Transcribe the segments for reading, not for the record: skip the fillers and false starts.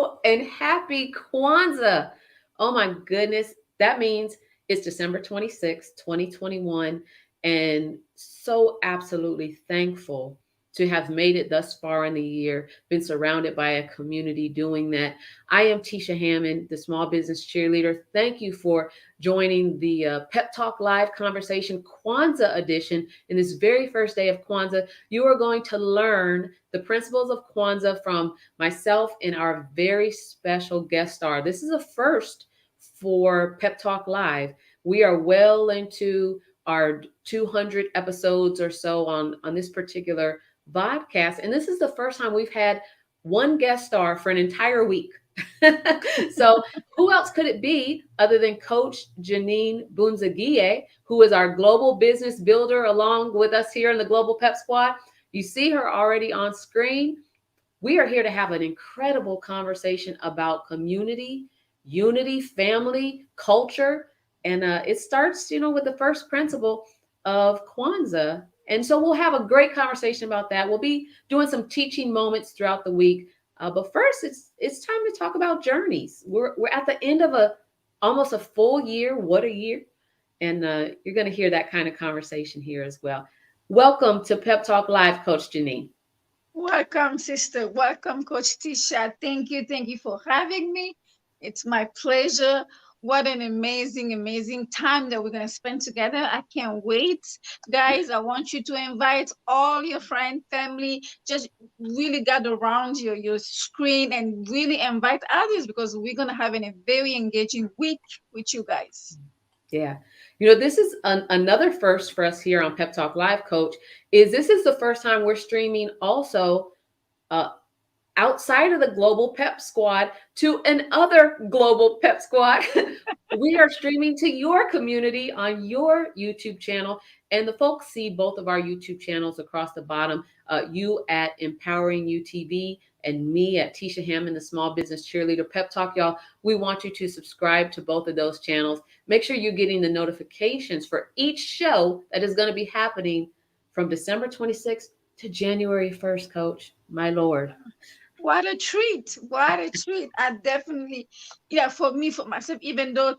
Hello and happy Kwanzaa. Oh my goodness. That means it's December 26th, 2021. And so absolutely thankful to have made it thus far in the year, been surrounded by a community doing that. I am Tisha Hammond, the Small Business Cheerleader. Thank you for joining the Pep Talk Live Conversation Kwanzaa edition. In this very first day of Kwanzaa, you are going to learn the principles of Kwanzaa from myself and our very special guest star. This is a first for Pep Talk Live. We are well into our 200 episodes or so on this particular podcast. And this is the first time we've had one guest star for an entire week. So who else could it be other than Coach Jeanine Bunzigiye, who is our global business builder along with us here in the Global Pep Squad? You see her already on screen. We are here to have an incredible conversation about community, unity, family, culture. And it starts, with the first principle of Kwanzaa. And so we'll have a great conversation about that. We'll be doing some teaching moments throughout the week. But first, it's time to talk about journeys. We're at the end of almost a full year. What a year. And you're going to hear that kind of conversation here as well. Welcome to Pep Talk Live, Coach Jeanine. Welcome, sister. Welcome, Coach Tisha. Thank you. Thank you for having me. It's my pleasure. What an amazing, amazing time that we're going to spend together. I can't wait. Guys, I want you to invite all your friend, family, just really gather around your screen and really invite others because we're going to have a very engaging week with you guys. Yeah. This is another first for us here on Pep Talk Live, Coach, this is the first time we're streaming also uh, outside of the Global Pep Squad to another Global Pep Squad. We are streaming to your community on your YouTube channel. And the folks see both of our YouTube channels across the bottom, you at Empowering UTV and me at Tisha Hammond, the Small Business Cheerleader. Pep Talk, y'all. We want you to subscribe to both of those channels. Make sure you're getting the notifications for each show that is going to be happening from December 26th to January 1st, Coach. My Lord. What a treat. What a treat. I definitely, yeah, for me, for myself, even though,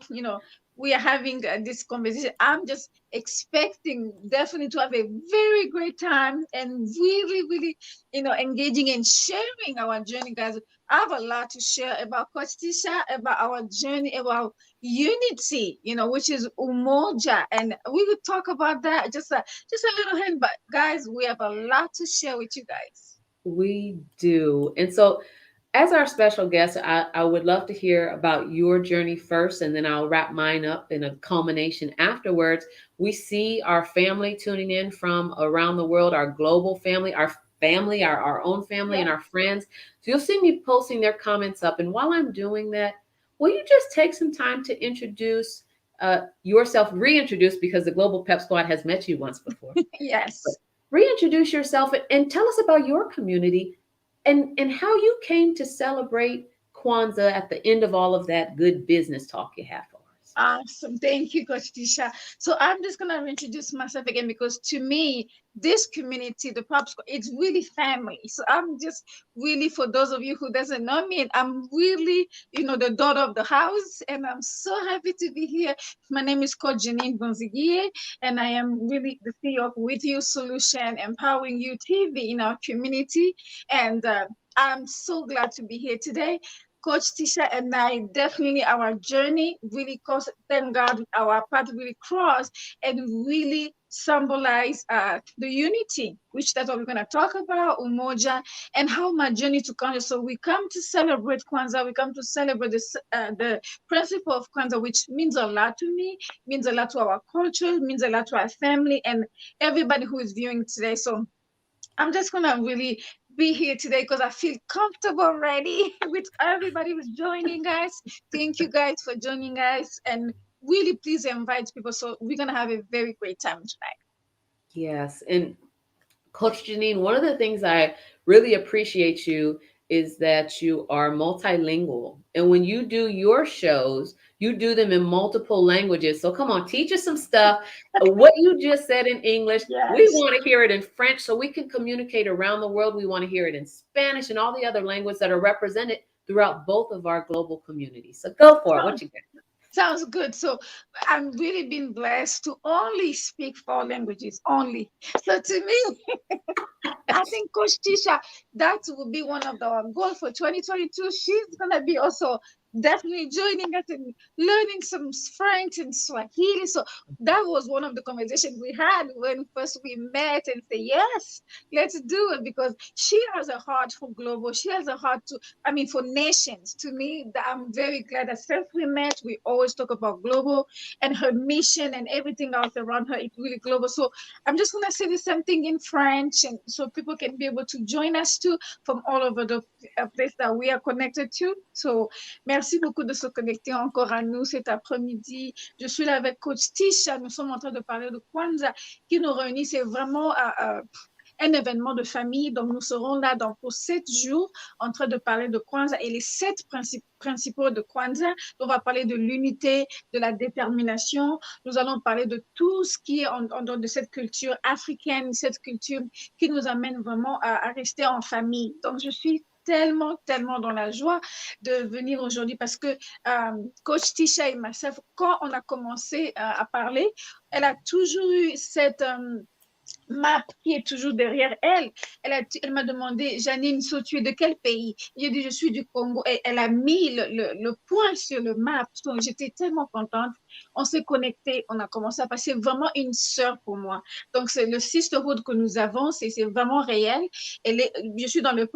we are having this conversation, I'm just expecting definitely to have a very great time and really, really, engaging and sharing our journey, guys. I have a lot to share about Coach Tisha, about our journey, about unity, which is Umoja. And we will talk about that just a little hint, but guys, we have a lot to share with you guys. We do. And so, as our special guest, I would love to hear about your journey first, and then I'll wrap mine up in a culmination afterwards. We see our family tuning in from around the world, our global family, our own family, Yeah. and our friends. So, you'll see me posting their comments up. And while I'm doing that, will you just take some time to introduce yourself, reintroduce, because the Global Pep Squad has met you once before. But Yes. reintroduce yourself and tell us about your community and how you came to celebrate Kwanzaa at the end of all of that good business talk you have for us. Awesome. Thank you, Coach Tisha. So I'm just gonna introduce myself again because to me, this community, the pop squad, it's really family. So I'm just really for those of you who doesn't know me, I'm really, the daughter of the house, and I'm so happy to be here. My name is Coach Jeanine Bunzigiye, and I am really the CEO of With You Solution, empowering you TV in our community. And I'm so glad to be here today. Coach Tisha and I definitely our journey really caused, thank God, our path really crossed and really symbolize the unity, which that's what we're going to talk about, Umoja, and how my journey to Kwanzaa. So we come to celebrate Kwanzaa. We come to celebrate the principle of Kwanzaa, which means a lot to me, means a lot to our culture, means a lot to our family and everybody who is viewing today. So I'm just gonna really be here today because I feel comfortable already with everybody who's joining us. Thank you guys for joining us and really please invite people. So we're gonna have a very great time tonight. Yes. And Coach Jeanine, one of the things I really appreciate you is that you are multilingual. And when you do your shows, you do them in multiple languages. So come on, teach us some stuff. What you just said in English, we Yes. want to hear it in French so we can communicate around the world. We want to hear it in Spanish and all the other languages that are represented throughout both of our global communities. So go for it. What Sounds you got? sounds good. So I'm really been blessed to only speak four languages only. So to me, I think Coach Tisha, that will be one of the goals for 2022. She's gonna be also definitely joining us and learning some French and Swahili. So that was one of the conversations we had when first we met and say, yes, let's do it because she has a heart for global. She has a heart to, I mean, for nations. To me, I'm very glad that since we met, we always talk about global and her mission and everything else around her. It's really global. So I'm just going to say the same thing in French, and so people can be able to join us too from all over the place that we are connected to. So, merci beaucoup de se connecter encore à nous cet après-midi. Je suis là avec Coach Tisha. Nous sommes en train de parler de Kwanzaa qui nous réunit. C'est vraiment un événement de famille. Donc, nous serons là donc, pour 7 jours en train de parler de Kwanzaa et les 7 principaux de Kwanzaa. On va parler de l'unité, de la détermination. Nous allons parler de tout ce qui est en dehors de cette culture africaine, cette culture qui nous amène vraiment à rester en famille. Donc, je suis tellement dans la joie de venir aujourd'hui parce que Coach Tisha et myself, quand on a commencé à parler, elle a toujours eu cette map qui est toujours derrière elle. Elle m'a demandé, Jeanine, so, tu es de quel pays? J'ai dit, je suis du Congo. Et elle a mis le point sur le map. Donc, j'étais tellement contente. On s'est connectés, on a commencé à passer vraiment une sœur pour moi. Donc, c'est le sisterhood que nous avons, c'est vraiment réel. Je suis dans le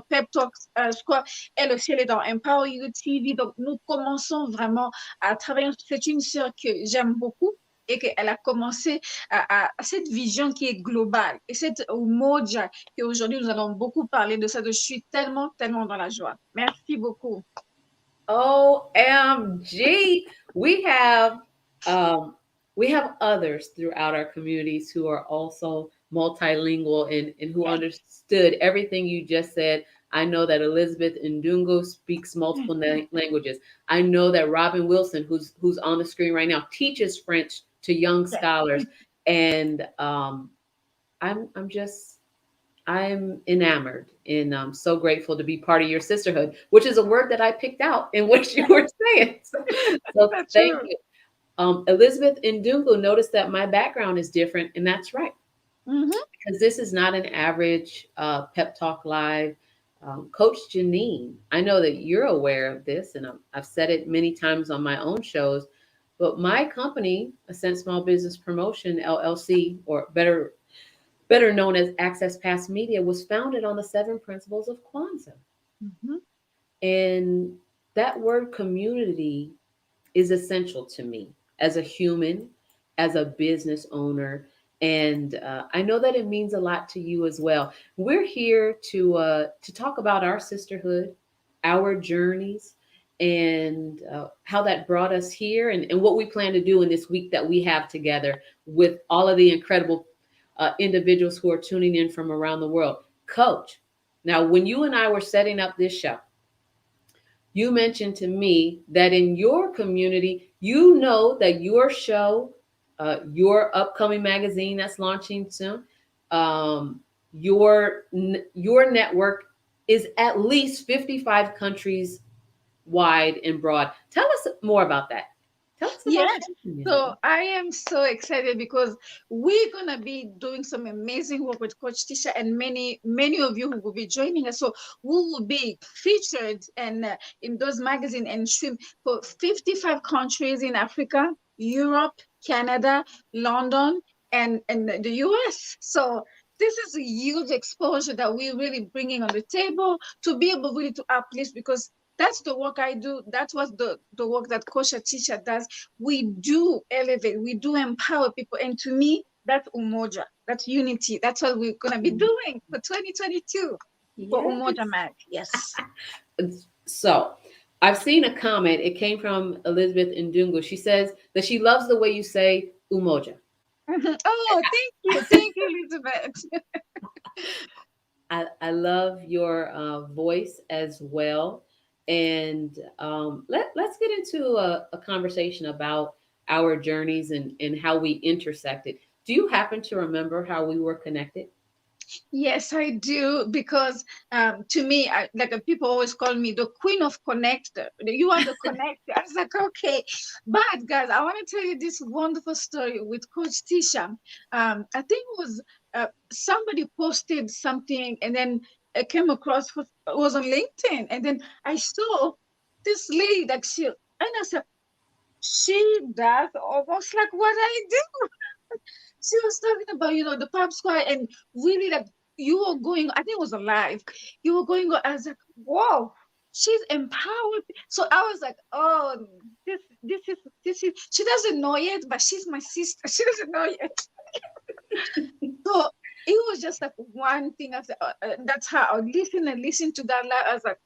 Pep Talk Squad. Elle aussi, elle est dans Empower You TV. Donc, nous commençons vraiment à travailler. C'est une sœur que j'aime beaucoup et qu'elle a commencé à cette vision qui est globale et cette Umoja qu'aujourd'hui nous allons beaucoup parler de ça. Je suis tellement dans la joie. Merci beaucoup. OMG. We have um, we have others throughout our communities who are also multilingual and who Yes. understood everything you just said. I know that Elizabeth Ndungu speaks multiple languages. I know that Robin Wilson, who's on the screen right now, teaches French to young Yes. scholars, and I'm just I'm enamored and I'm so grateful to be part of your sisterhood, which is a word that I picked out in what you were saying. So That's thank true. you. Elizabeth Ndungu noticed that my background is different, and that's right, Mm-hmm. because this is not an average Pep Talk Live. Coach Jeanine, I know that you're aware of this, and I've said it many times on my own shows, but my company, Ascent Small Business Promotion LLC, or better known as Access Pass Media, was founded on the seven principles of Kwanzaa. Mm-hmm. And that word community is essential to me as a human, as a business owner. And I know that it means a lot to you as well. We're here to talk about our sisterhood, our journeys, and how that brought us here, and what we plan to do in this week that we have together with all of the incredible individuals who are tuning in from around the world. Coach, now when you and I were setting up this show, you mentioned to me that in your community, you know that your show, your upcoming magazine that's launching soon, um, your network is at least 55 countries wide and broad. Tell us more about that. Tell us about Yes. your So community. I am so excited because we're gonna be doing some amazing work with Coach Tisha and many of you who will be joining us. So we will be featured and in those magazines and stream for 55 countries in Africa, Europe, Canada, London, and the US. So this is a huge exposure that we're really bringing on the table to be able really to uplift because that's the work I do. That's what the work that Coach Tisha does. We do elevate, we do empower people. And to me, that's Umoja, that's unity. That's what we're going to be doing for 2022 for Umoja Yes. Mag. Yes. So I've seen a comment. It came from Elizabeth Ndungu. She says that she loves the way you say umoja. Oh, thank you. Thank you, Elizabeth. I love your voice as well. And let's get into a conversation about our journeys and how we intersected. Do you happen to remember how we were connected? Yes, I do because to me, people always call me the queen of connector. You are the connector. I was like, okay, but guys, I want to tell you this wonderful story with Coach Tisha. I think it was somebody posted something, and then I came across it was on LinkedIn, and then I saw this lady that and I said, she does almost like what I do. She was talking about, the pop squad and really like you were going, I think it was a live. You were going, I was like, whoa, she's empowered. So I was like, oh, this is, she doesn't know yet, but she's my sister. She doesn't know yet. So it was just like one thing after, that's how I listened and listened to that live. I was like,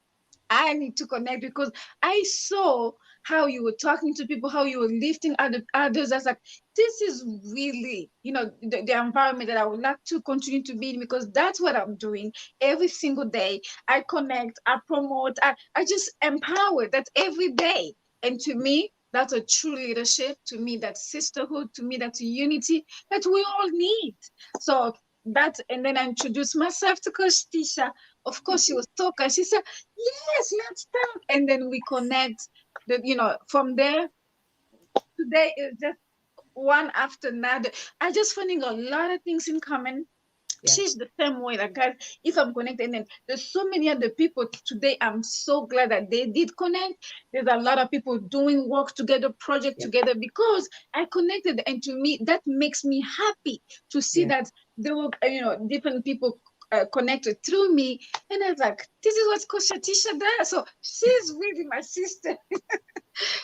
I need to connect because I saw how you were talking to people, how you were lifting others. I was like, this is really, the environment that I would like to continue to be in because that's what I'm doing every single day. I connect, I promote, I just empower. That's every day. And to me, that's a true leadership. To me, that's sisterhood. To me, that's unity that we all need. So and then I introduced myself to Coach Tisha. Of course, she was talking. She said, yes, let's talk. And then we connect. From there, today is just one after another. I just finding a lot of things in common. Yeah. She's the same way. Like, guys, if I'm connected, and then there's so many other people today. I'm so glad that they did connect. There's a lot of people doing work together, project Yeah. together because I connected. And to me, that makes me happy to see Yeah. that there were, different people connected through me. And I was like, this is what Coach Tisha does. So she's really my sister.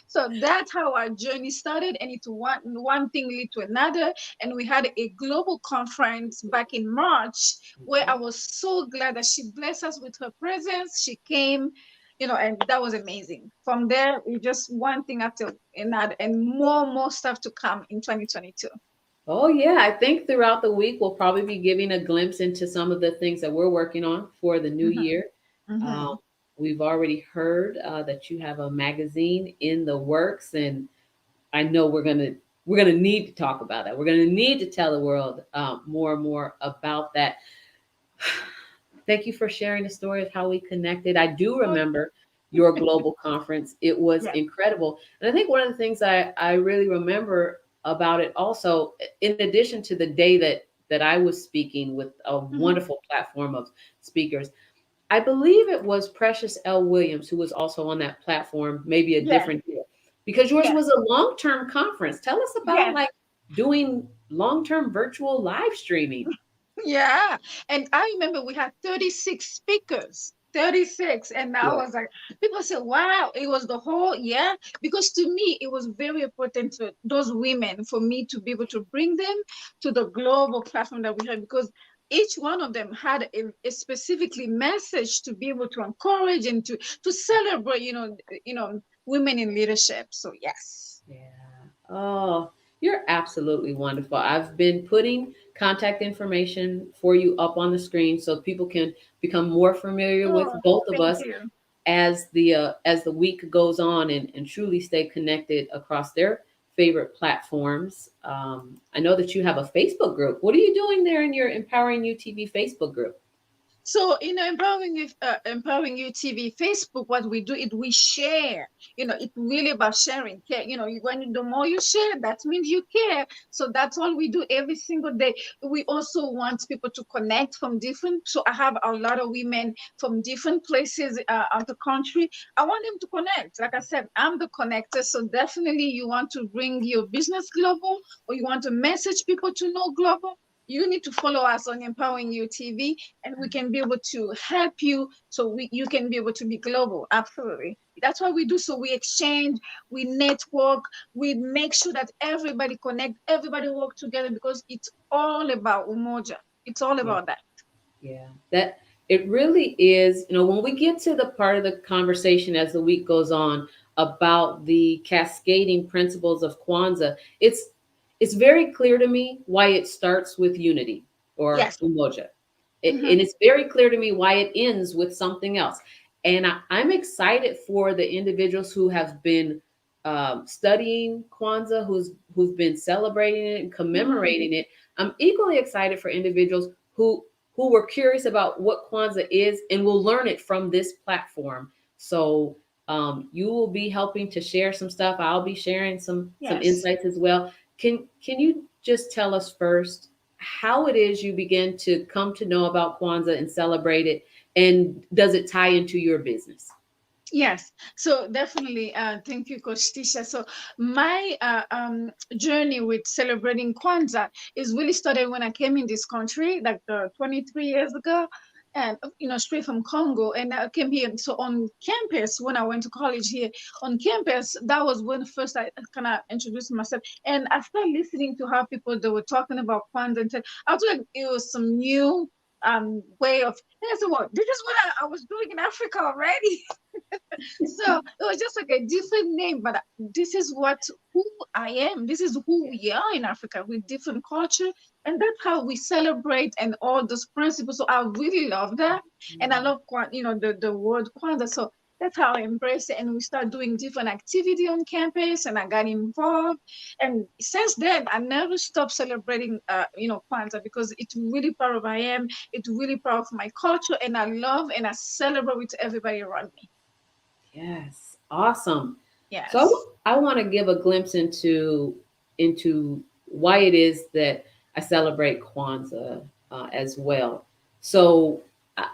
So that's how our journey started, and it's one thing lead to another. And we had a global conference back in March where I Okay. was so glad that she blessed us with her presence. She came, and that was amazing. From there, we just one thing after another, and more stuff to come in 2022. Oh, yeah. I think throughout the week, we'll probably be giving a glimpse into some of the things that we're working on for the new Mm-hmm. year. Um, Mm-hmm. we've already heard that you have a magazine in the works, and I know we're gonna need to talk about that. We're gonna need to tell the world more and more about that. Thank you for sharing the story of how we connected. I do Oh, remember your global conference. It was yeah. incredible. And I think one of the things I really remember about it also, in addition to the day that I was speaking with a Mm-hmm. wonderful platform of speakers, I believe it was Precious L. Williams who was also on that platform, maybe a Yeah. different year, because yours Yeah. was a long-term conference. Tell us about Yeah. like doing long-term virtual live streaming. Yeah. And I remember we had 36 speakers. 36. And I Yeah. was like, people say, wow, it was the whole year. Because to me, it was very important for those women for me to be able to bring them to the global platform that we had because each one of them had a specifically message to be able to encourage and to celebrate, women in leadership. So yes. Yeah. Oh, you're absolutely wonderful. I've been putting contact information for you up on the screen so people can become more familiar with Oh, both of thank us you. as the week goes on and truly stay connected across their favorite platforms. I know that you have a Facebook group. What are you doing there in your Empowering You TV Facebook group? So, empowering you TV, Facebook, what we do is we share. It's really about sharing. Care. The more you share, that means you care. So that's all we do every single day. We also want people to connect from different. So I have a lot of women from different places of the country. I want them to connect. Like I said, I'm the connector. So definitely, you want to bring your business global, or you want to message people to know global. You need to follow us on Empowering You TV, and we can be able to help you so you can be able to be global. Absolutely. That's what we do. So we exchange, we network, we make sure that everybody connect, everybody work together because it's all about Umoja. It's all Yeah. about that. Yeah, that it really is. When we get to the part of the conversation as the week goes on about the cascading principles of Kwanzaa, it's very clear to me why it starts with unity or Yes. umoja. Mm-hmm. And it's very clear to me why it ends with something else. And I'm excited for the individuals who have been studying Kwanzaa, who've been celebrating it and Mm-hmm. commemorating it. I'm equally excited for individuals who who were curious about what Kwanzaa is and will learn it from this platform. So you will be helping to share some stuff. I'll be sharing some Yes. insights as well. Can you just tell us first how it is you begin to come to know about Kwanzaa and celebrate it, and does it tie into your business? Yes, so definitely, thank you, Coach Tisha. So my journey with celebrating Kwanzaa is really started when I came in this country, like 23 years ago, and straight from Congo, and I came here. So on campus, when I went to college here on campus, that was when first I kind of introduced myself, and I started listening to how people they were talking about Kwanzaa, and I was like, it was some new way of. And I said, well, this is what I was doing in Africa already. So it was just like a different name, but this is what who I am. This is who we are in Africa with different culture, and that's how we celebrate and all those principles. So I really love that, and I love the word Kwanzaa. So that's how I embrace it, and we start doing different activity on campus, and I got involved, and since then I never stopped celebrating Kwanzaa because it's really part of I am. It's really part of my culture, and I love and I celebrate with everybody around me. Yes, awesome. So Yes. I want to give a glimpse into why it is that I celebrate Kwanzaa as well. So uh,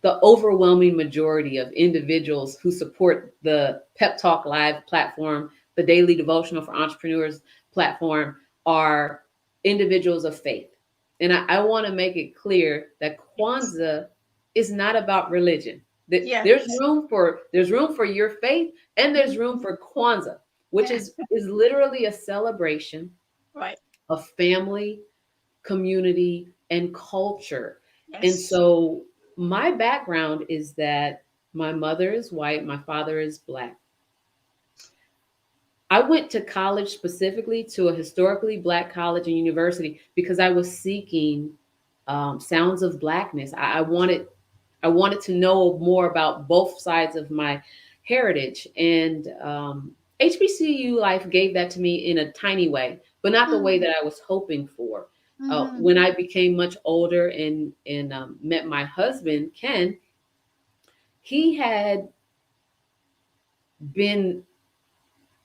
the overwhelming majority of individuals who support the Pep Talk Live platform, the daily devotional for entrepreneurs platform, are individuals of faith. And I want to make it clear that Yes. Kwanzaa is not about religion. There's Yes. room for your faith, and there's room Mhm. for Kwanzaa, which Yeah. is literally a celebration Right. of family, community, and culture. And Yes. so my background is that my mother is white, my father is black. I went to college specifically to a historically black college and university because I was seeking sounds of blackness. I wanted to know more about both sides of my heritage, and HBCU life gave that to me in a tiny way, but not the way Mhm. that I was hoping for. Mhm. When I became much older and met my husband Ken, he had been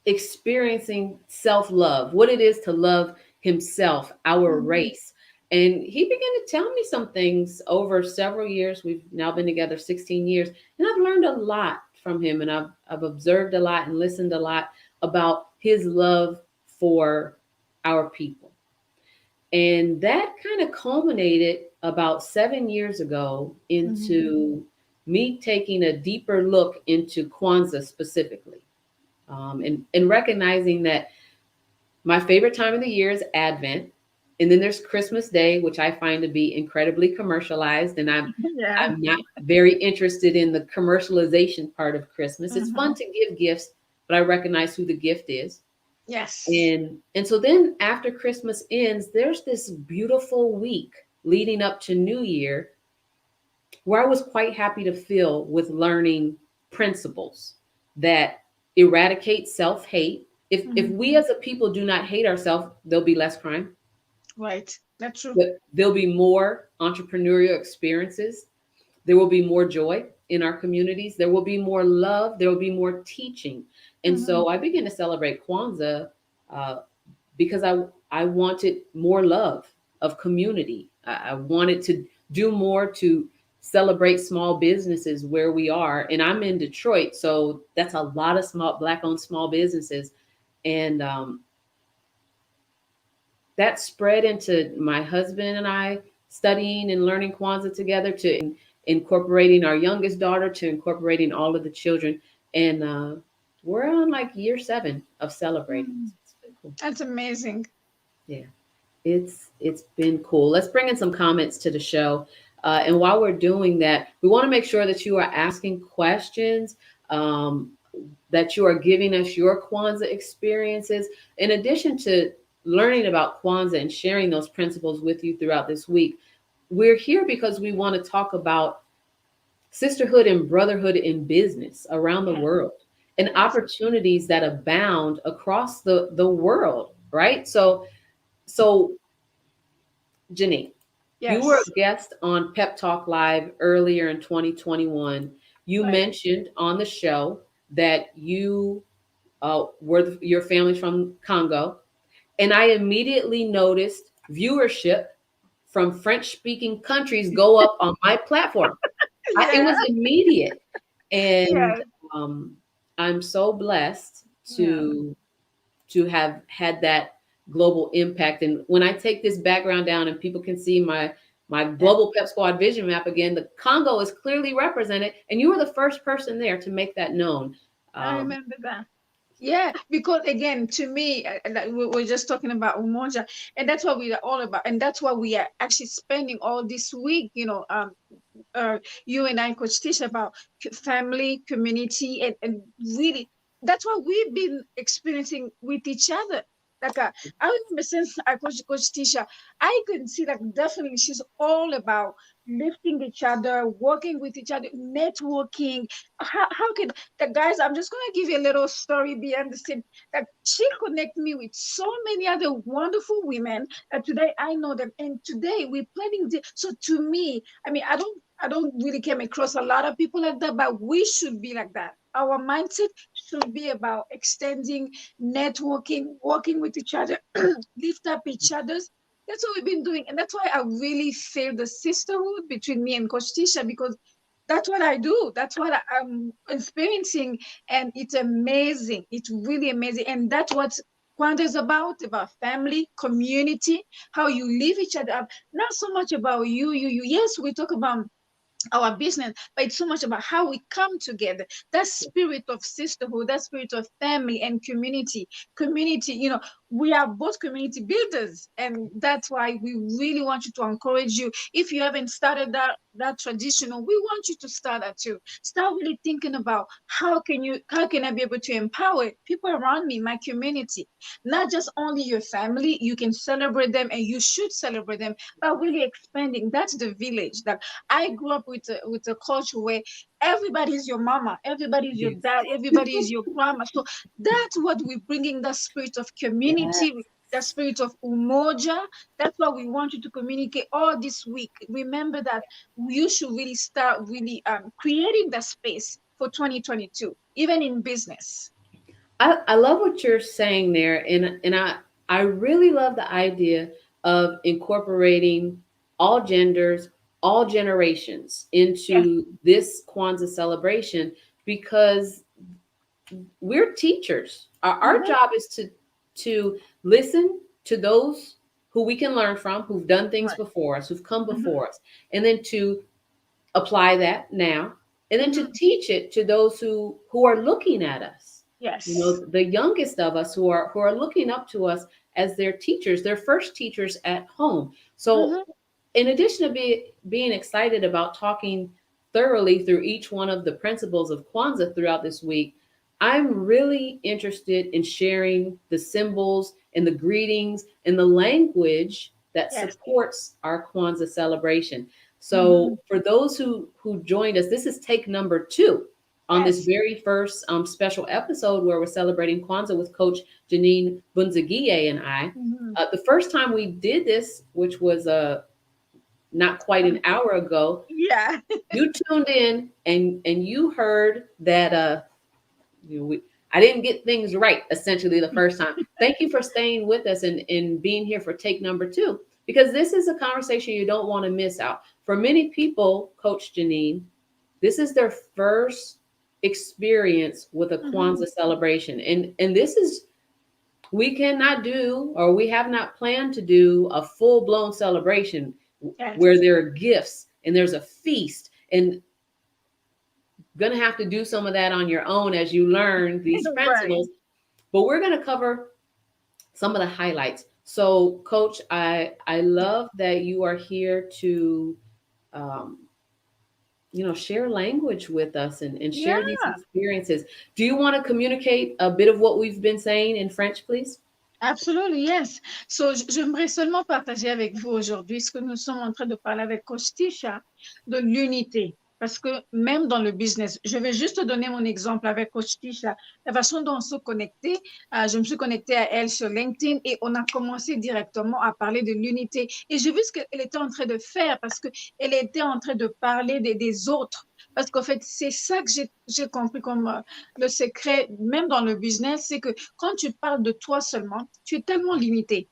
experiencing self love, what it is to love himself, our Mhm. race. And he began to tell me some things over several years. We've now been together 16 years, and I've learned a lot from him. And I've observed a lot and listened a lot about his love for our people. And that kind of culminated about 7 years ago Mhm. into me taking a deeper look into Kwanzaa specifically, and recognizing that my favorite time of the year is Advent, and then there's Christmas Day, which I find to be incredibly commercialized, and Yeah. I'm not very interested in the commercialization part of Christmas. It's fun Mhm. to give gifts, but I recognize who the gift is. Yes. And so then after Christmas ends, there's this beautiful week leading up to New Year where I was quite happy to feel with learning principles that eradicate self hate. If Mhm. we as a people do not hate ourselves, there'll be less crime. Right. That's true. There'll be more entrepreneurial experiences. There will be more joy in our communities. There will be more love. There will be more teaching. And Mhm. so I began to celebrate Kwanzaa uh, because I wanted more love of community. I wanted to do more to celebrate small businesses where we are. And I'm in Detroit, so that's a lot of small black owned small businesses. And that spread into my husband and I studying and learning Kwanzaa together, to incorporating our youngest daughter, to incorporating all of the children. And we're on like year 7 of celebrating. Mhm. So it's been cool. That's amazing. Yeah. It's been cool. Let's bring in some comments to the show. And while we're doing that, we want to make sure that you are asking questions, um, that you are giving us your Kwanzaa experiences. In addition to learning about Kwanzaa and sharing those principles with you throughout this week, we're here because we want to talk about sisterhood and brotherhood in business around the Yeah. world, and Yes. opportunities that abound across the world, right? So, Jeanine, You were Yes. a guest on Pep Talk Live earlier in 2021. You Right. mentioned on the show that you your family's from Congo, and I immediately noticed viewership from French speaking countries go up on my platform. It Yeah. was immediate. And Yeah. um, I'm so blessed Yeah. to have had that global impact. And when I take this background down and people can see my Yeah. global Pep Squad vision map again, the Congo is clearly represented, and you were the first person there to make that known. I Um, remember that. Yeah, because again, to me, like we're just talking about Umoja, and that's what we are all about, and that's why we are actually spending all this week, you and I, Coach Tish, about family, community, and really, that's what we've been experiencing with each other. Like, I remember since I Coach Tisha, I could see that definitely she's all about lifting each other, working with each other, networking. How can the guys? I'm just gonna give you a little story behind the scene. That she connected me with so many other wonderful women. That today I know them, and today we're planning. So to me, I mean, I don't really come across a lot of people like that, but we should be like that. Our mindset should be about extending, networking, working with each other, lift up each other's. That's what we've been doing. And that's why I really feel the sisterhood between me and Coach Tisha, because that's what I do. That's what I'm experiencing. And it's amazing. It's really amazing. And that's what Kwanzaa is about family, community, how you live each other up. Not so much about you. Yes, we talk about our business, but it's so much about how we come together. That spirit of sisterhood, that spirit of family and community. Community, we are both community builders, and that's why we really want you to encourage you. If you haven't started that traditional, we want you to start that too. Start really thinking about how can I be able to empower people around me, my community, not just only your family. You can celebrate them, and you should celebrate them, but really expanding. That's the village that I grew up with a culture where everybody is your mama, everybody is your yes. dad, everybody is your grandma. So that's what we're bringing, that spirit of Yes. community, that spirit of Umoja. That's what we want you to communicate all this week. Remember that you should really start really creating that space for 2022, even in business. I love what you're saying there, and I really love the idea of incorporating all genders, all generations Yes. into this Kwanzaa celebration because we're teachers. Our Mm-hmm. job is to listen to those who we can learn from, who've done things Right. before us, who've come Mm-hmm. before us, and then to apply that now, and then to Mm-hmm. teach it to those who are looking at us, Yes. the youngest of us who are looking up to us as their teachers, their first teachers at home. So Mm-hmm. in addition to being excited about talking thoroughly through each one of the principles of Kwanzaa throughout this week, I'm really interested in sharing the symbols and the greetings and the language that Yes. supports our Kwanzaa celebration. Mm-hmm. So for those who joined us, this is take number 2 on this Yes. very first special episode where we're celebrating Kwanzaa with Coach Jeanine Bunzigiye and I. Mm-hmm. The first time we did this, which was not quite an hour ago, Yeah. you tuned in and you heard that I didn't get things right essentially the first time. Thank you for staying with us and being here for take number 2 because this is a conversation you don't want to miss out. For many people, Coach Jeanine, this is their first experience with a Mm-hmm. Kwanzaa celebration, and this is we cannot do or we have not planned to do a full-blown celebration where Yes. there are gifts and there's a feast and gonna have to do some of that on your own as you learn these Right. principles, but we're going to cover some of the highlights. So coach, I love that you are here to um, share language with us and Yeah. share these experiences. Do you want to communicate a bit of what we've been saying in French, please? Absolutely, yes. So, j'aimerais seulement partager avec vous aujourd'hui ce que nous sommes en train de parler avec Coach Tisha, de l'unité. Parce que même dans le business, je vais juste te donner mon exemple avec Coach Tisha, la façon dont on se connectait. Je me suis connectée à elle sur LinkedIn et on a commencé directement à parler de l'unité. Et j'ai vu ce qu'elle était en train de faire parce qu'elle était en train de parler des autres. Parce qu'en fait, c'est ça que j'ai compris comme le secret, même dans le business, c'est que quand tu parles de toi seulement, tu es tellement limité.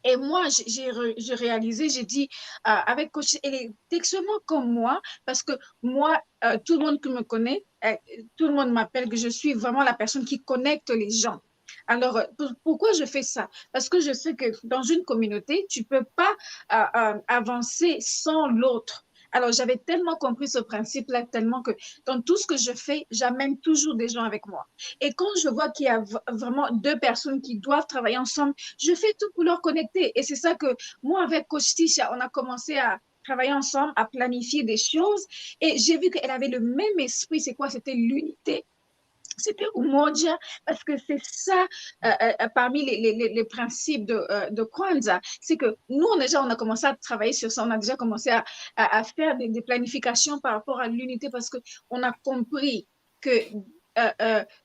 Et moi, j'ai réalisé, j'ai dit avec coach, elle est exactement comme moi, parce que moi, tout le monde qui me connaît, tout le monde m'appelle que je suis vraiment la personne qui connecte les gens. Alors, pourquoi je fais ça? Parce que je sais que dans une communauté, tu peux pas avancer sans l'autre. Alors, j'avais tellement compris ce principe-là, tellement que dans tout ce que je fais, j'amène toujours des gens avec moi. Et quand je vois qu'il y a vraiment deux personnes qui doivent travailler ensemble, je fais tout pour leur connecter. Et c'est ça que moi, avec Coach Tisha, on a commencé à travailler ensemble, à planifier des choses. Et j'ai vu qu'elle avait le même esprit. C'est quoi? C'était l'unité. C'était Umoja, parce que c'est ça, parmi les principes de Kwanzaa, c'est que nous, on a commencé à travailler sur ça, on a déjà commencé à faire des planifications par rapport à l'unité, parce qu'on a compris que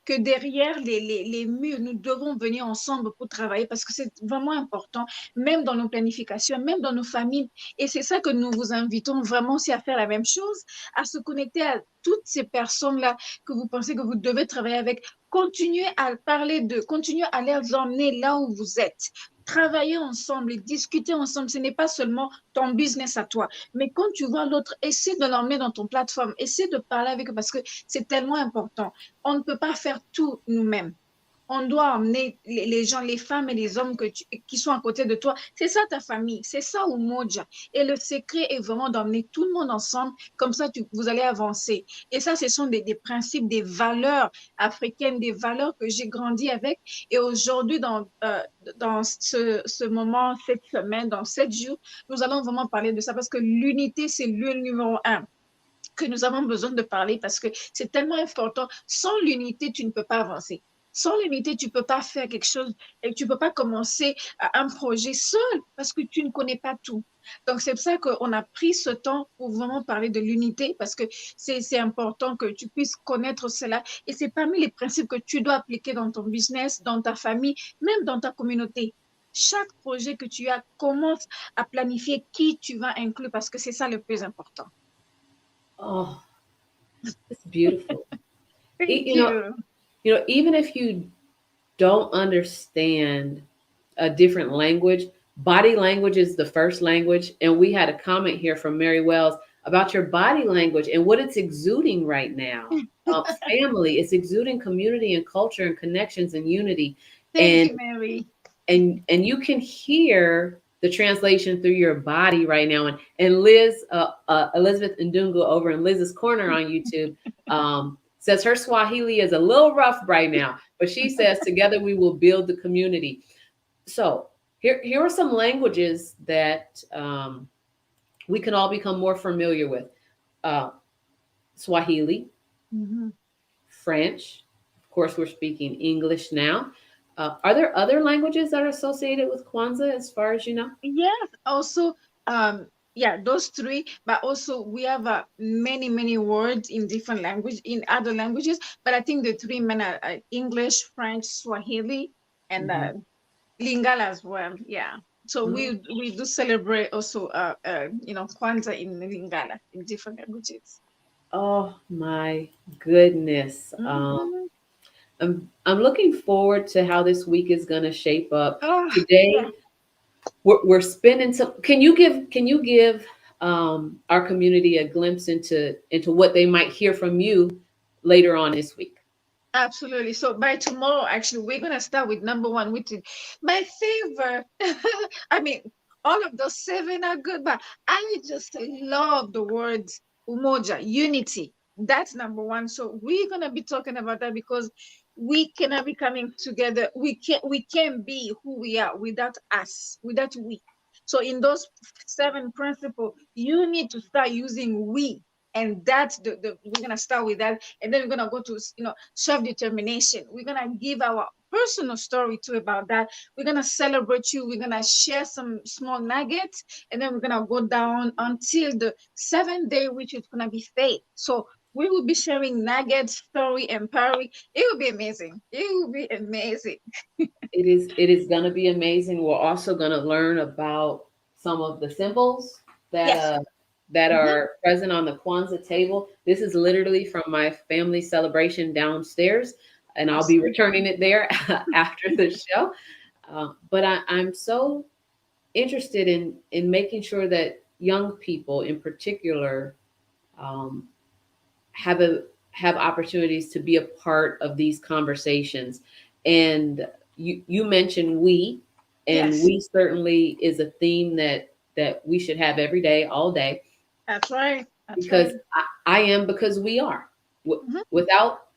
que derrière les murs, nous devons venir ensemble pour travailler parce que c'est vraiment important, même dans nos planifications, même dans nos familles. Et c'est ça que nous vous invitons vraiment aussi à faire la même chose, à se connecter à toutes ces personnes-là que vous pensez que vous devez travailler avec. Continuez à parler d'eux, continuez à les emmener là où vous êtes. Travailler ensemble et discuter ensemble, ce n'est pas seulement ton business à toi, mais quand tu vois l'autre, essaie de l'emmener dans ton plateforme, essaie de parler avec eux parce que c'est tellement important. On ne peut pas faire tout nous-mêmes. On doit emmener les gens, les femmes et les hommes qui sont à côté de toi. C'est ça ta famille, c'est ça Umoja. Et le secret est vraiment d'emmener tout le monde ensemble, comme ça vous allez avancer. Et ça, ce sont des principes, des valeurs africaines, des valeurs que j'ai grandi avec. Et aujourd'hui, dans ce moment, cette semaine, dans 7 jours, nous allons vraiment parler de ça parce que l'unité, c'est le numéro un que nous avons besoin de parler parce que c'est tellement important. Sans l'unité, tu ne peux pas avancer. Sans l'unité, tu ne peux pas faire quelque chose et tu ne peux pas commencer un projet seul parce que tu ne connais pas tout. Donc, c'est pour ça qu'on a pris ce temps pour vraiment parler de l'unité parce que c'est important que tu puisses connaître cela. Et c'est parmi les principes que tu dois appliquer dans ton business, dans ta famille, même dans ta communauté. Chaque projet que tu as, commence à planifier qui tu vas inclure parce que c'est ça le plus important. Oh, it's beautiful. Thank You know, you. even if you don't understand a different language, body language is the first language. And we had a comment here from Mary Wells about your body language and what it's exuding right now. Family, it's exuding community and culture and connections and unity. Thank And you, Mary. you can hear the translation through your body right now. And Liz, Elizabeth Ndungu over in Liz's Corner on YouTube, says her Swahili is a little rough right now, but she says together we will build the community. So here are some languages that we can all become more familiar with. Uh, Swahili, Mhm. French. Of course, we're speaking English now. Are there other languages that are associated with Kwanzaa, as far as you know? Yes, also, yeah, those three, but also we have many words in different language, in other languages, but I think the three main are English, French, Swahili, and Mhm. Lingala as well. Yeah. So Mm. we do celebrate also, Kwanzaa in Lingala in different languages. Oh my goodness. Mhm. I'm looking forward to how this week is going to shape up. Oh, yeah. Today, we're spending some. Can you give our community a glimpse into what they might hear from you later on this week? Absolutely. So by tomorrow, actually, we're gonna start with number one, which is my favorite. I mean, all of those seven are good, but I just love the words umoja, unity. That's number one. So we're gonna be talking about that because we cannot be coming together. We can't be who we are without us, without we. So in those seven principles, you need to start using we. And that's the we're gonna start with that, and then we're gonna go to self determination. We're gonna give our personal story too about that. We're gonna celebrate you. We're gonna share some small nuggets, and then we're gonna go down until the seventh day, which is gonna be faith. So we will be sharing nuggets, story, empowering. It will be amazing. It will be amazing. It is going to be amazing. We're also going to learn about some of the symbols that Yes. uh that Hmm. are present on the Kwanzaa table. This is literally from my family celebration downstairs, and I'll be Awesome. returning it there after the show. But I'm so interested in making sure that young people, in particular, um, have a have opportunities to be a part of these conversations. And you mentioned we, and Yes, we certainly is a theme that we should have every day, all day, that's right. That's because right. I am because we are. Hmm. Without,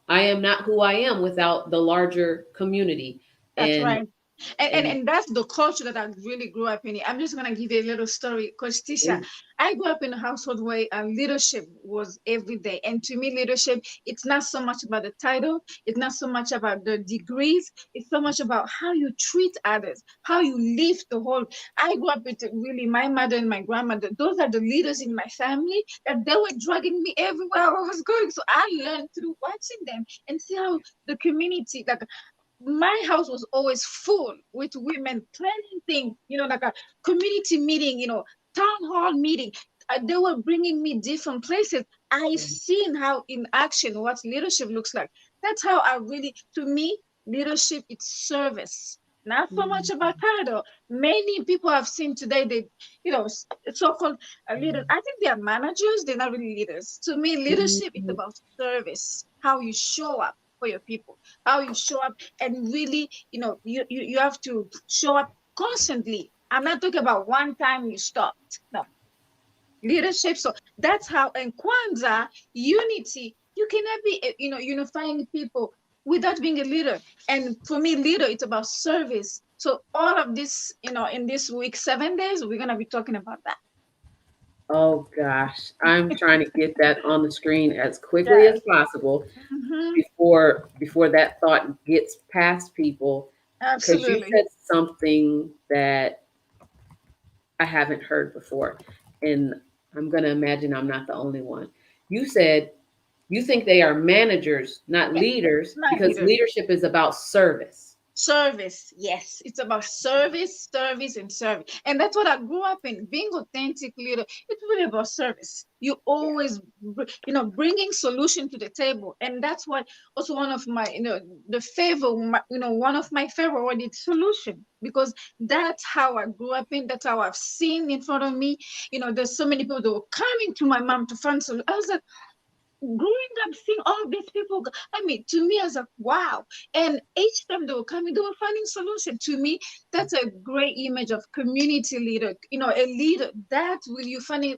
I am not who I am without the larger community. That's And right. And, and and and that's the culture that I really grew up in. I'm just gonna give you a little story, Coach Tisha. and I grew up in a household where leadership was every day, and to me, leadership it's not so much about the title, it's not so much about the degrees, it's so much about how you treat others, how you live the whole. I grew up with really my mother and my grandmother. Those are the leaders in my family that they were dragging me everywhere I was going. So I learned through watching them and see how the community, like my house was always full with women planning things, like a community meeting, town hall meeting. They were bringing me different places. I seen how in action what leadership looks like. That's how I really, to me, leadership it's service. Not so much about title. Many people I've seen today, they, so-called leaders. I think they are managers. They're not really leaders. To me, leadership is Mhm. about service. How you show up for your people, how you show up and really, you have to show up constantly. I'm not talking about one time you stopped. No, leadership. So that's how in Kwanzaa, unity, you cannot be, unifying people without being a leader. And for me, leader, it's about service. So all of this, in this week, 7 days, we're gonna be talking about that. Oh gosh, I'm trying to get that on the screen as quickly as Yes. possible Hmm. before that thought gets past people, because you Absolutely. said something that I haven't heard before, and I'm going to imagine I'm not the only one. You said you think they are managers, not Yes. leaders, Not because leaders. leadership is about service. Service, yes, it's about service, service, and service, and that's what I grew up in. Being authentic leader, it's really about service. You Yeah. always, bringing solution to the table, and that's what also one of my, the favor, one of my favorite word is solution, because that's how I grew up in. That's how I've seen in front of me. There's so many people that were coming to my mom to find solution. I was like, growing up seeing all these people, I mean, to me I was like, wow. And each time they were coming, they were finding solution. To me, that's a great image of community leader, a leader that will you finding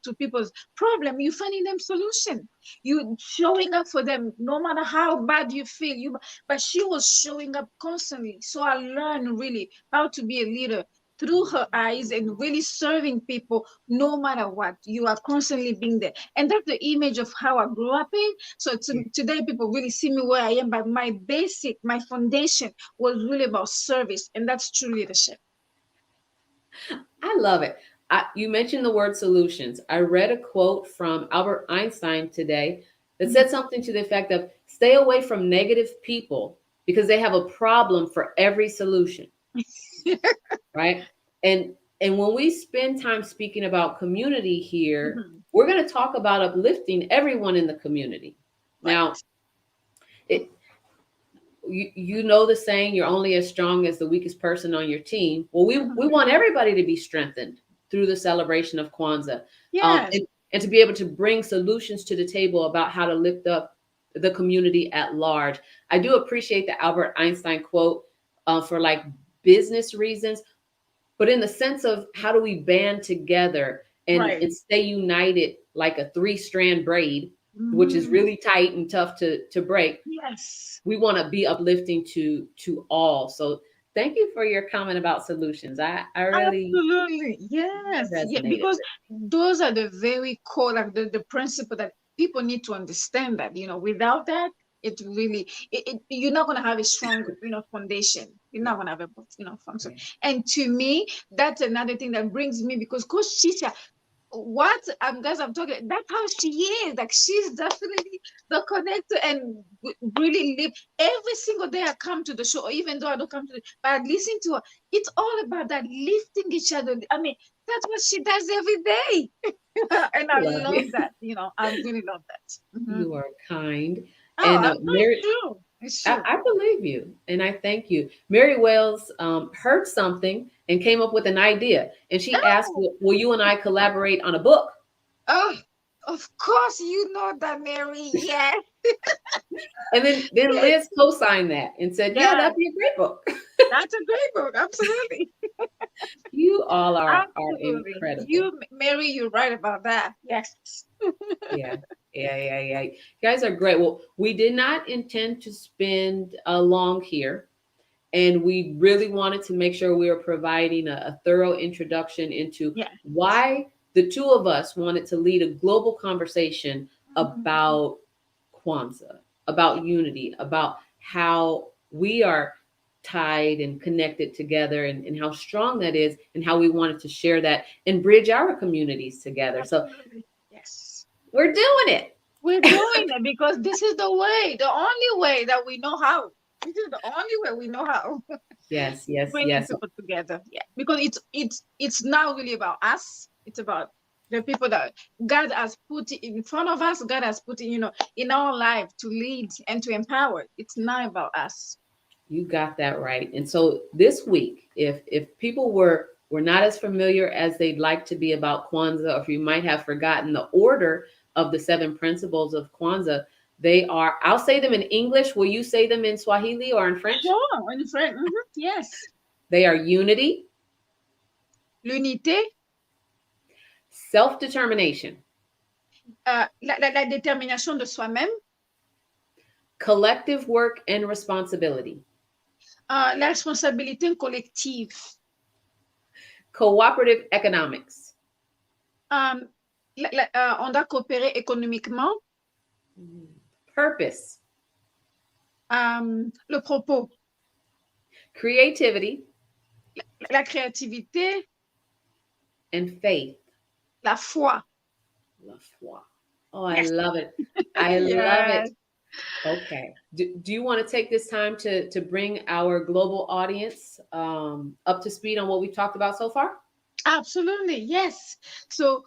to people's problem, you finding them solution, you showing up for them no matter how bad you feel. But she was showing up constantly, so I learned really how to be a leader through her eyes and really serving people no matter what. You are constantly being there. And that's the image of how I grew up in. So today, people really see me where I am, but my foundation was really about service. And that's true leadership. I love it. You mentioned the word solutions. I read a quote from Albert Einstein today that Mhm. said something to the effect of stay away from negative people because they have a problem for every solution, right? And and when we spend time speaking about community here, Mhm. we're going to talk about uplifting everyone in the community. Right. Now, it you know the saying, you're only as strong as the weakest person on your team. Well, we Mhm. want everybody to be strengthened through the celebration of Kwanzaa, Yes. and to be able to bring solutions to the table about how to lift up the community at large. I do appreciate the Albert Einstein quote for like business reasons, but in the sense of how do we band together Right. and stay united like a three-strand braid, which is Mhm. really tight and tough to break. Yes. We want to be uplifting to all. So thank you for your comment about solutions. I really Absolutely. Yes. Yeah, resonated because with. those are the very core, like the principle that people need to understand that, without that. It really, you're not going to have a strong, foundation. You're not going to have a, function. And to me, that's another thing that brings me, because Coach Tisha, what guys I'm talking, that's how she is. Like, she's definitely the connector, and really live every single day. I come to the show, or even though I don't come to but I listen to her. It's all about that lifting each other. I mean, that's what she does every day. And I love that. I really love that. You are kind. Oh, And I'm Mary, true. It's true. I believe you, and I thank you. Mary Wells heard something and came up with an idea, and she asked, Oh, "Will you and I collaborate on a book?" oh, of course you know that, Mary. Yes. And then Yes. Liz co-signed that and said, "Yeah, Yeah. that'd be a great book." That's a great book. Absolutely. You all are Absolutely. incredible. Mary, you're right about that. Yes. Yeah, yeah. You guys are great. Well, we did not intend to spend long here, and we really wanted to make sure we were providing a thorough introduction into Yeah. why the two of us wanted to lead a global conversation Mhm. about Kwanzaa, about unity, about how we are tied and connected together, and how strong that is, and how we wanted to share that and bridge our communities together. So Absolutely. Yes. we're doing it. We're doing it because this is the way, the only way that we know how. This is the only way we know how. Yes, yes, Bringing yes. people together. Yeah. Because it's not really about us. It's about the people that God has put in front of us. God has put in our life to lead and to empower. It's not about us. You got that right. And so this week, if people were not as familiar as they'd like to be about Kwanzaa, or if you might have forgotten the order of the seven principles of Kwanzaa, they are, I'll say them in English. Will you say them in Swahili or in French? Sure, in French. Yes. They are unity, L'unité, self-determination, la détermination de soi-même, collective work and responsibility, la responsabilité collective, cooperative economics, euh, on doit coopérer économiquement, purpose, le propos, creativity, la créativité, and faith. la foi. La foi. Oh, I Yes. love it. I love Yes. it. Okay. Do you want to take this time to bring our global audience up to speed on what we've talked about so far? Absolutely, yes. So,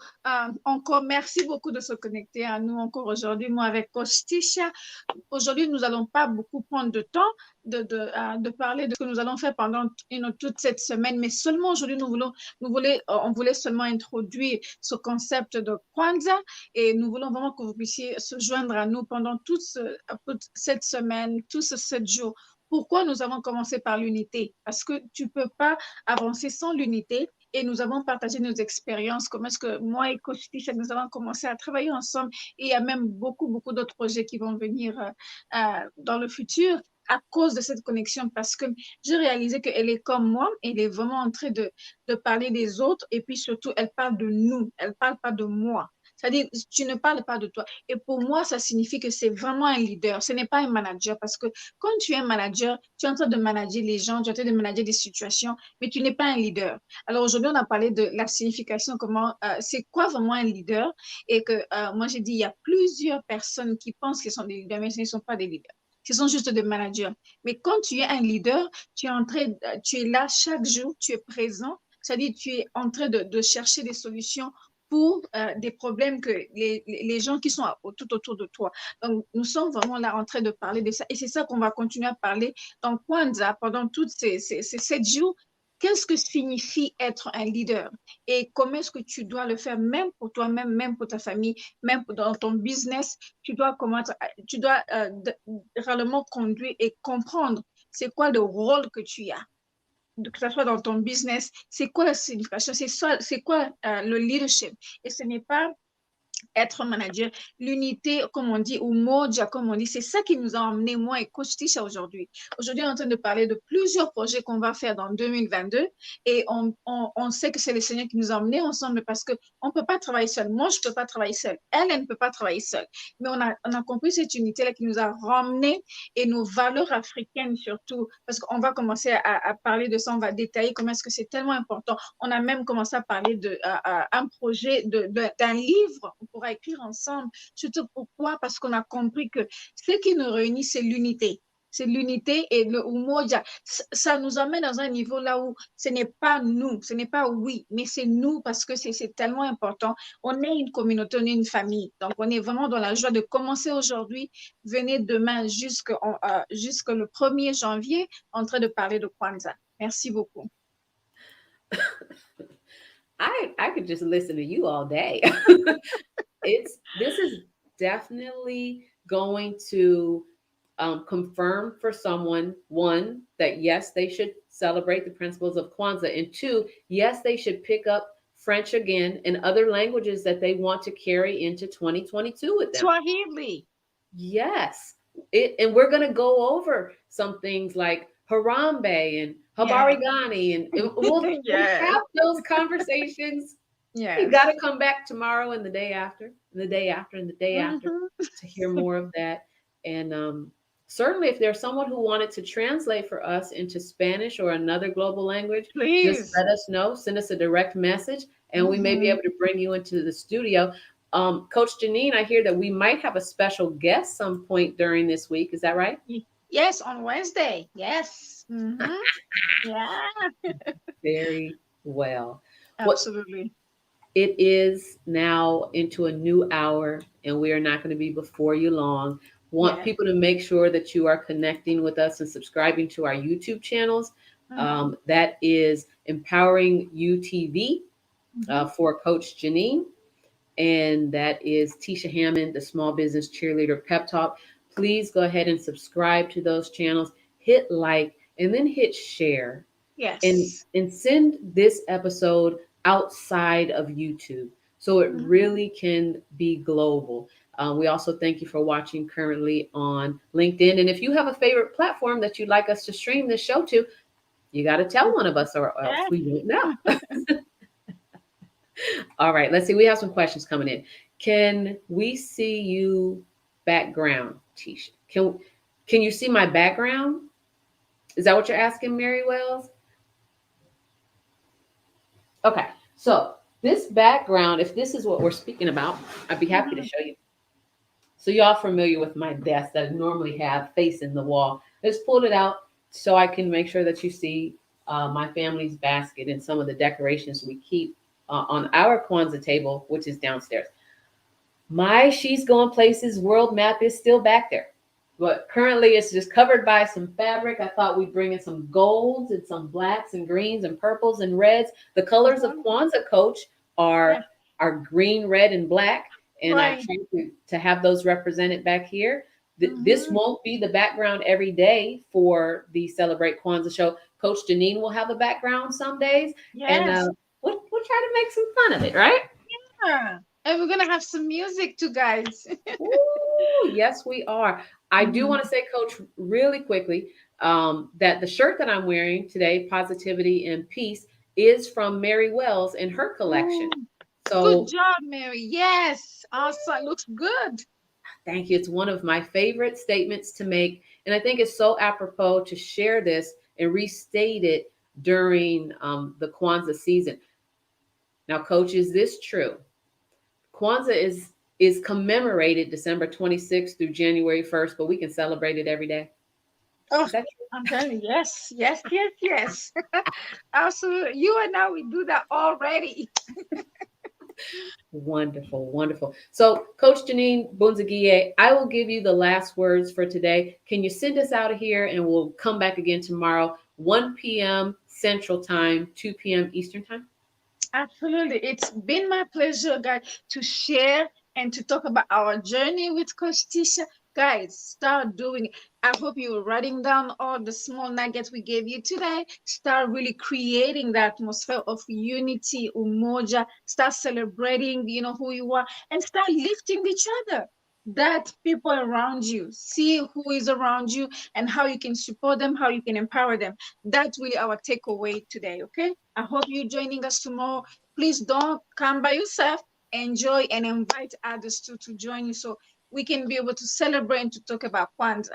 encore merci beaucoup de se connecter à nous encore aujourd'hui, moi avec Coach Tisha. Aujourd'hui, nous n'allons pas beaucoup prendre de temps de parler de ce que nous allons faire pendant toute cette semaine, mais seulement aujourd'hui, on voulait seulement introduire ce concept de Kwanzaa, et nous voulons vraiment que vous puissiez se joindre à nous pendant toute cette semaine, tous ces 7 jours. Pourquoi nous avons commencé par l'unité? Parce que tu ne peux pas avancer sans l'unité. Et nous avons partagé nos expériences, comment est-ce que moi et Coach Tisha, nous avons commencé à travailler ensemble. Et il y a même beaucoup, beaucoup d'autres projets qui vont venir dans le futur à cause de cette connexion, parce que j'ai réalisé qu'elle est comme moi, elle est vraiment en train de parler des autres, et puis surtout, elle parle de nous, elle ne parle pas de moi. C'est-à-dire, tu ne parles pas de toi. Et pour moi, ça signifie que c'est vraiment un leader. Ce n'est pas un manager, parce que quand tu es un manager, tu es en train de manager les gens, tu es en train de manager des situations, mais tu n'es pas un leader. Alors aujourd'hui, on a parlé de la signification, c'est quoi vraiment un leader, et que moi j'ai dit, il y a plusieurs personnes qui pensent qu'ils sont des leaders, mais ce ne sont pas des leaders. Ce sont juste des managers. Mais quand tu es un leader, tu es là chaque jour, tu es présent, c'est-à-dire tu es en train de chercher des solutions pour des problèmes que les gens qui sont tout autour de toi. Donc, nous sommes vraiment là en train de parler de ça. Et c'est ça qu'on va continuer à parler dans Kwanzaa pendant tous ces 7 jours. Qu'est-ce que signifie être un leader, et comment est-ce que tu dois le faire, même pour toi-même, même pour ta famille, même dans ton business. Tu dois réellement conduire et comprendre c'est quoi le rôle que tu as, que ce soit dans ton business, c'est quoi la signification, c'est quoi le leadership. Et ce n'est pas être manager, l'unité, comme on dit, Umoja, comme on dit, c'est ça qui nous a emmené, moi et Coach Tisha aujourd'hui. Aujourd'hui, on est en train de parler de plusieurs projets qu'on va faire dans 2022 et on sait que c'est le Seigneur qui nous a emmenés ensemble parce qu'on ne peut pas travailler seul. Moi, je ne peux pas travailler seul. Elle ne peut pas travailler seule. Mais on a compris cette unité-là qui nous a ramenés et nos valeurs africaines surtout, parce qu'on va commencer à parler de ça, on va détailler comment est-ce que c'est tellement important. On a même commencé à parler d'un projet, d'un livre qu'on pourra écrire ensemble. Surtout pourquoi? Parce qu'on a compris que ce qui nous réunit, c'est l'unité. C'est l'unité et le Umoja. Ça nous emmène dans un niveau là où ce n'est pas nous, ce n'est pas oui, mais c'est nous parce que c'est tellement important. On est une communauté, on est une famille. Donc, on est vraiment dans la joie de commencer aujourd'hui. Venez demain jusqu'au le 1er janvier en train de parler de Kwanzaa. Merci beaucoup. I could just listen to you all day. This is definitely going to confirm for someone, one, that yes, they should celebrate the principles of Kwanzaa, and two, yes, they should pick up French again and other languages that they want to carry into 2022 with them. Swahili. Yes. And we're going to go over some things like Harambe and Habarigani, and we'll have those conversations. Yeah, you got to come back tomorrow and the day after, and the day after, and the day after to hear more of that. And certainly, if there's someone who wanted to translate for us into Spanish or another global language, please just let us know. Send us a direct message, and we may be able to bring you into the studio. Coach Jeanine, I hear that we might have a special guest some point during this week. Is that right? Yes, on Wednesday. Yes. Yeah. Very well. Absolutely. It is now into a new hour, and we are not going to be before you long. Want people to make sure that you are connecting with us and subscribing to our YouTube channels. That is Empowering UTV for Coach Jeanine. And that is Tisha Hammond, the Small Business Cheerleader Pep Talk. Please go ahead and subscribe to those channels. Hit like and then hit share. Yes. And send this episode outside of YouTube so it really can be global. We also thank you for watching currently on LinkedIn. And if you have a favorite platform that you'd like us to stream this show to, you got to tell one of us or else we won't know. All right, let's see. We have some questions coming in. Can we see you background, Tisha? Can you see my background? Is that what you're asking, Mary Wells? Okay, so this background, if this is what we're speaking about, I'd be happy to show you. So y'all familiar with my desk that I normally have facing the wall. I just pulled it out so I can make sure that you see my family's basket and some of the decorations we keep on our Kwanzaa table, which is downstairs. My She's Going Places world map is still back there, but currently it's just covered by some fabric. I thought we'd bring in some golds and some blacks and greens and purples and reds. The colors of Kwanzaa, Coach, are green, red, and black. And I try to have those represented back here. This won't be the background every day for the Celebrate Kwanzaa show. Coach Jeanine will have a background some days. Yes. And we'll try to make some fun of it, right? Yeah. And we're going to have some music too, guys. Ooh, yes, we are. I do want to say, Coach, really quickly, that the shirt that I'm wearing today, Positivity and Peace, is from Mary Wells and her collection. So good job, Mary. Yes. Awesome. Looks good. Thank you. It's one of my favorite statements to make. And I think it's so apropos to share this and restate it during the Kwanzaa season. Now, Coach, is this true? Kwanzaa is commemorated December 26th through January 1st, but we can celebrate it every day. Oh, I'm telling you, yes. Absolutely. You and I, we do that already. Wonderful, wonderful. So, Coach Jeanine Bunzigiye, I will give you the last words for today. Can you send us out of here, and we'll come back again tomorrow, 1 p.m. Central Time, 2 p.m. Eastern Time? Absolutely. It's been my pleasure, guys, to share and to talk about our journey with Coach Tisha. Guys, start doing it. I hope you're writing down all the small nuggets we gave you today. Start really creating the atmosphere of unity, umoja. Start celebrating, who you are, and start lifting each other. That people around you, see who is around you and how you can support them, how you can empower them. That's really our takeaway today. Okay. I hope you're joining us tomorrow. Please don't come by yourself. Enjoy and invite others to join you. So we can be able to celebrate and to talk about Kwanzaa.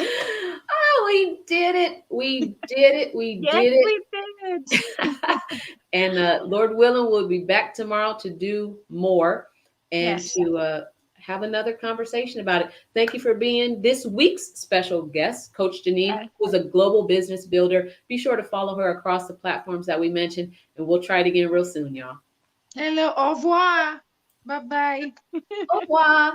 Oh, we did it. We did it. We Yes, did it. we did. And Lord willing, we'll be back tomorrow to do more and Yes. to have another conversation about it. Thank you for being this week's special guest, Coach Jeanine, Yes. who's a global business builder. Be sure to follow her across the platforms that we mentioned, and we'll try it again real soon, y'all. Hello, au revoir. Bye bye. Au revoir.